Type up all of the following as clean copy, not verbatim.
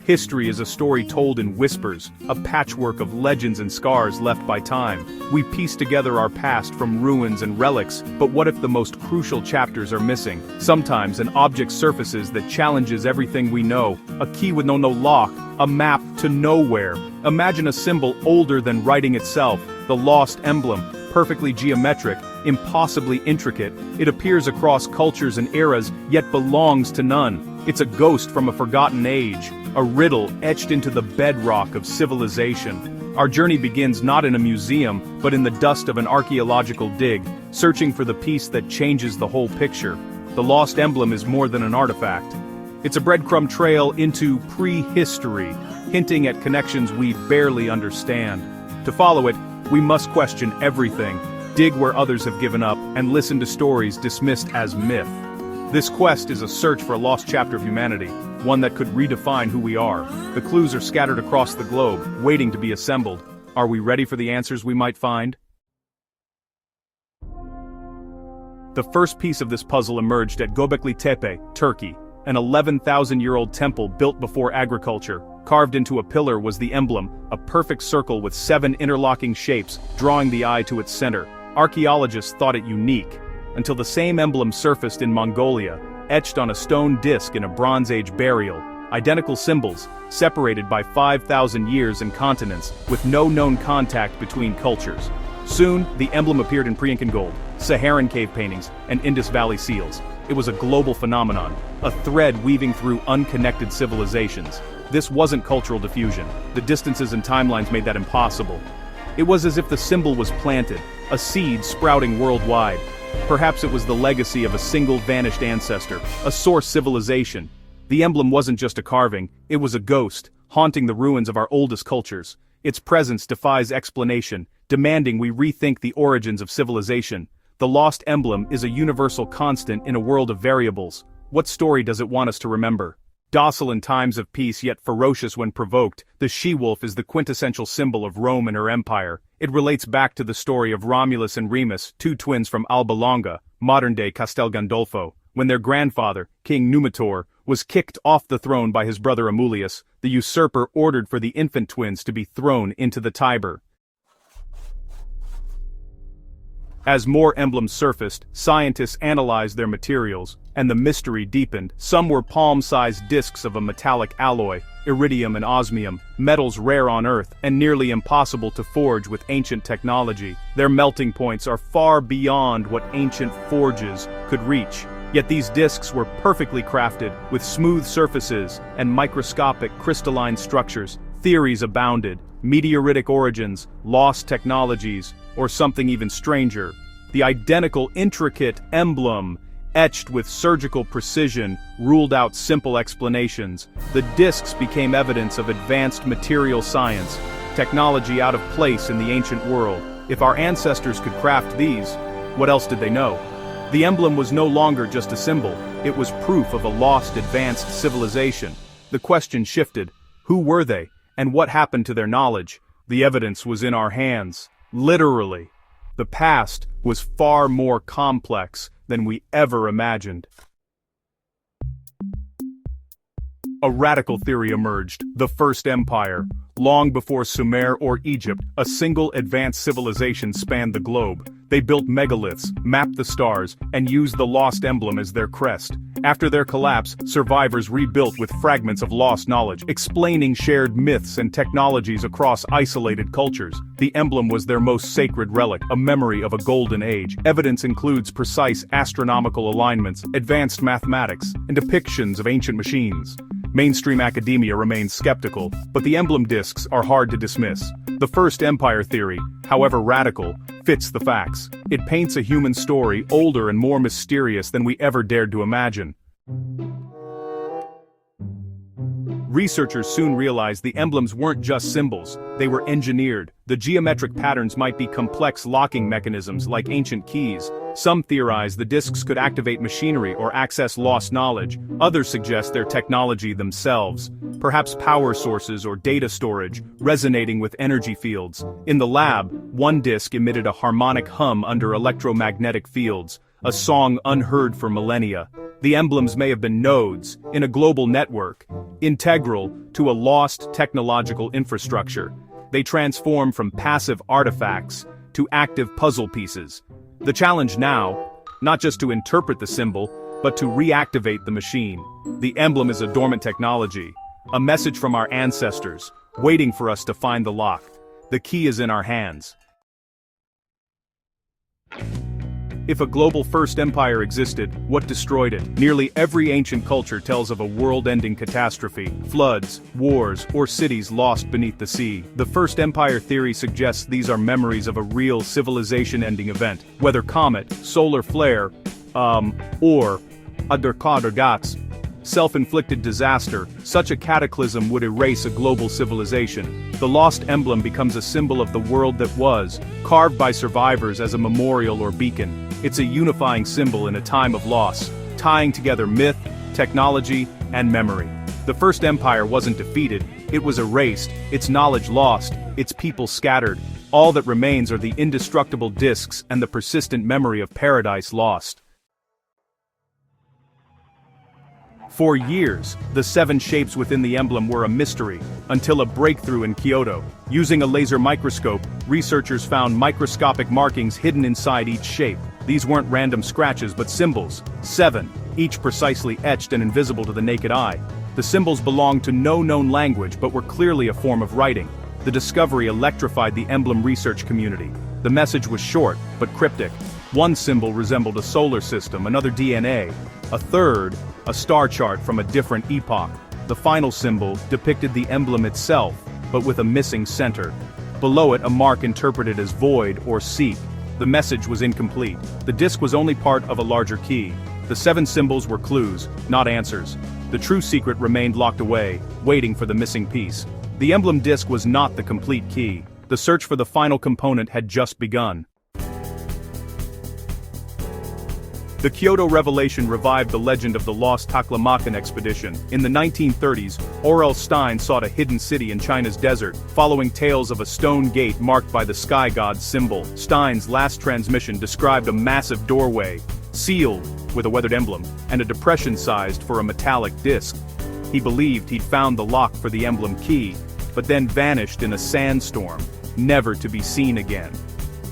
History is a story told in whispers, a patchwork of legends and scars left by time. We piece together our past from ruins and relics, but what if the most crucial chapters are missing? Sometimes an object surfaces that challenges everything we know, a key with no lock, a map to nowhere. Imagine a symbol older than writing itself, the Lost Emblem, perfectly geometric, impossibly intricate. It appears across cultures and eras, yet belongs to none. It's a ghost from a forgotten age, a riddle etched into the bedrock of civilization. Our journey begins not in a museum, but in the dust of an archaeological dig, searching for the piece that changes the whole picture. The Lost Emblem is more than an artifact. It's a breadcrumb trail into prehistory, hinting at connections we barely understand. To follow it, we must question everything, dig where others have given up, and listen to stories dismissed as myth. This quest is a search for a lost chapter of humanity, one that could redefine who we are. The clues are scattered across the globe, waiting to be assembled. Are we ready for the answers we might find? The first piece of this puzzle emerged at Göbekli Tepe, Turkey, an 11,000-year-old temple built before agriculture. Carved into a pillar was the emblem, a perfect circle with 7 interlocking shapes, drawing the eye to its center. Archaeologists thought it unique, until the same emblem surfaced in Mongolia, etched on a stone disc in a Bronze Age burial. Identical symbols, separated by 5,000 years and continents, with no known contact between cultures. Soon, the emblem appeared in pre-Incan gold, Saharan cave paintings, and Indus Valley seals. It was a global phenomenon, a thread weaving through unconnected civilizations. This wasn't cultural diffusion. The distances and timelines made that impossible. It was as if the symbol was planted, a seed sprouting worldwide. Perhaps it was the legacy of a single vanished ancestor, a source civilization. The emblem wasn't just a carving, it was a ghost, haunting the ruins of our oldest cultures. Its presence defies explanation, demanding we rethink the origins of civilization. The Lost Emblem is a universal constant in a world of variables. What story does it want us to remember? Docile in times of peace yet ferocious when provoked, the she-wolf is the quintessential symbol of Rome and her empire. It relates back to the story of Romulus and Remus, 2 twins from Alba Longa, modern-day Castel Gandolfo. When their grandfather, King Numitor, was kicked off the throne by his brother Amulius, the usurper ordered for the infant twins to be thrown into the Tiber. As more emblems surfaced, scientists analyzed their materials, and the mystery deepened. Some were palm-sized discs of a metallic alloy, iridium and osmium, metals rare on Earth and nearly impossible to forge with ancient technology. Their melting points are far beyond what ancient forges could reach. Yet these discs were perfectly crafted, with smooth surfaces and microscopic crystalline structures. Theories abounded: meteoritic origins, lost technologies, or something even stranger. The identical intricate emblem, etched with surgical precision, ruled out simple explanations. The discs became evidence of advanced material science, technology out of place in the ancient world. If our ancestors could craft these, what else did they know? The emblem was no longer just a symbol, it was proof of a lost advanced civilization. The question shifted: who were they, and what happened to their knowledge? The evidence was in our hands. Literally. The past was far more complex than we ever imagined. A radical theory emerged: the First Empire. Long before Sumer or Egypt, a single advanced civilization spanned the globe. They built megaliths, mapped the stars, and used the Lost Emblem as their crest. After their collapse, survivors rebuilt with fragments of lost knowledge, explaining shared myths and technologies across isolated cultures. The emblem was their most sacred relic, a memory of a golden age. Evidence includes precise astronomical alignments, advanced mathematics, and depictions of ancient machines. Mainstream academia remains skeptical, but the emblem discs are hard to dismiss. The First Empire theory, however radical, fits the facts. It paints a human story older and more mysterious than we ever dared to imagine. Researchers soon realized the emblems weren't just symbols, they were engineered. The geometric patterns might be complex locking mechanisms like ancient keys. Some theorize the discs could activate machinery or access lost knowledge. Others suggest they're technology themselves, perhaps power sources or data storage, resonating with energy fields. In the lab, one disc emitted a harmonic hum under electromagnetic fields, a song unheard for millennia. The emblems may have been nodes in a global network, integral to a lost technological infrastructure. They transform from passive artifacts to active puzzle pieces. The challenge now, not just to interpret the symbol, but to reactivate the machine. The emblem is a dormant technology, a message from our ancestors, waiting for us to find the lock. The key is in our hands. If a global first empire existed, what destroyed it? Nearly every ancient culture tells of a world-ending catastrophe, floods, wars, or cities lost beneath the sea. The first empire theory suggests these are memories of a real civilization-ending event, whether comet, solar flare, or Archaeologists, self-inflicted disaster. Such a cataclysm would erase a global civilization. The Lost Emblem becomes a symbol of the world that was, carved by survivors as a memorial or beacon. It's a unifying symbol in a time of loss, tying together myth, technology, and memory. The First Empire wasn't defeated, it was erased, its knowledge lost, its people scattered. All that remains are the indestructible discs and the persistent memory of paradise lost. For years, the 7 shapes within the emblem were a mystery, until a breakthrough in Kyoto. Using a laser microscope, researchers found microscopic markings hidden inside each shape. These weren't random scratches but symbols, 7, each precisely etched and invisible to the naked eye. The symbols belonged to no known language but were clearly a form of writing. The discovery electrified the emblem research community. The message was short, but cryptic. One symbol resembled a solar system, another DNA, a third, a star chart from a different epoch. The final symbol depicted the emblem itself, but with a missing center. Below it, a mark interpreted as void or seek. The message was incomplete. The disc was only part of a larger key. The 7 symbols were clues, not answers. The true secret remained locked away, waiting for the missing piece. The emblem disc was not the complete key. The search for the final component had just begun. The Kyoto revelation revived the legend of the lost Taklamakan expedition. In the 1930s, R.L. Stein sought a hidden city in China's desert, following tales of a stone gate marked by the sky god's symbol. Stein's last transmission described a massive doorway, sealed with a weathered emblem, and a depression sized for a metallic disc. He believed he'd found the lock for the emblem key, but then vanished in a sandstorm, never to be seen again.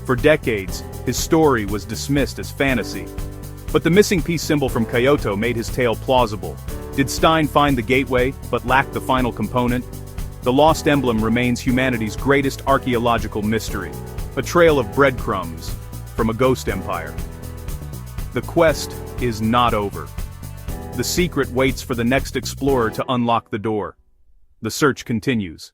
For decades, his story was dismissed as fantasy. But the missing piece symbol from Kyoto made his tale plausible. Did Stein find the gateway, but lack the final component? The Lost Emblem remains humanity's greatest archaeological mystery, a trail of breadcrumbs from a ghost empire. The quest is not over. The secret waits for the next explorer to unlock the door. The search continues.